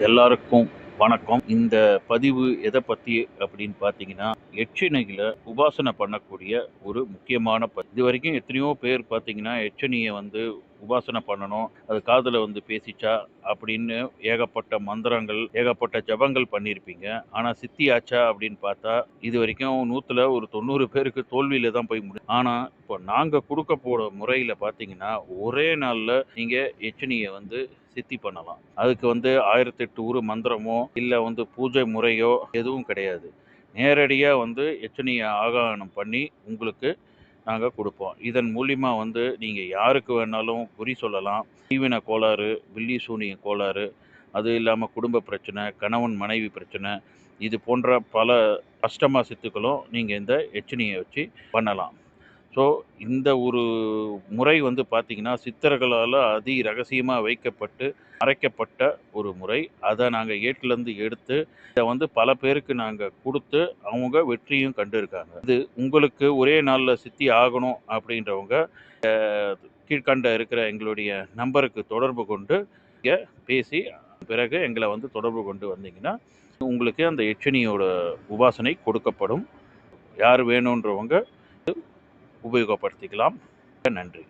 எல்லாருக்கும் வணக்கம். இந்த பதிவு எதை பத்தி அப்படின்னு பார்த்தீங்கன்னா, எச்சினிகள உபாசனை பண்ணக்கூடிய ஒரு முக்கியமான இதுவரைக்கும் எத்தனையோ பேர் பார்த்தீங்கன்னா, எச்சினிய வந்து உபாசனை பண்ணணும். அது காதுல வந்து பேசிச்சா அப்படின்னு ஏகப்பட்ட மந்திரங்கள், ஏகப்பட்ட ஜபங்கள் பண்ணியிருப்பீங்க. ஆனா சித்தி ஆச்சா அப்படின்னு பார்த்தா, இதுவரைக்கும் 100ல ஒரு 90 பேருக்கு தோல்வியில தான் போய் முடியும். ஆனா, இப்போ நாங்க குடுக்க போற முறையில பார்த்தீங்கன்னா, ஒரே நாள்ல நீங்க எச்சினிய வந்து சித்தி பண்ணலாம். அதுக்கு வந்து 1008 மந்திரமோ, இல்ல வந்து பூஜை முறையோ எதுவும் கிடையாது. நேரடியா வந்து எச்சனிய ஆகானம் பண்ணி உங்களுக்கு நாங்க குடுப்போம். இதன் மூலியமா வந்து நீங்க யாருக்கு வேணாலும் குறி சொல்லலாம். தீவின கோளாறு, பில்லி சூனிய கோளாறு, அது இல்லாம குடும்ப பிரச்சனை, கணவன் மனைவி பிரச்சனை, இது போன்ற பல அஷ்டமா சித்துக்களும் நீங்க இந்த எச்சினிய வச்சு பண்ணலாம். ஸோ, இந்த ஒரு முறை வந்து பார்த்தீங்கன்னா, சித்தர்களால அதி ரகசியமா வைக்கப்பட்டு, மறைக்கப்பட்ட ஒரு முறை. அத நாங்க ஏட்டுலருந்து எடுத்து, இத வந்து பல பேருக்கு நாங்க குடுத்து, அவங்க வெற்றியும் கண்டிருக்காங்க. இது உங்களுக்கு ஒரே நாள்ல சித்தி ஆகணும் அப்படின்றவங்க, கீழ்க்கண்ட இருக்கிற எங்களுடைய நம்பருக்கு தொடர்பு கொண்டு, நீங்க பேசி பிறகு எங்கள வந்து தொடர்பு கொண்டு வந்தீங்கன்னா, உங்களுக்கு அந்த எச்சினியோட உபாசனை கொடுக்கப்படும். யார் வேணுன்றவங்க உபயோகப்படுத்திக்கலாம். நன்றி.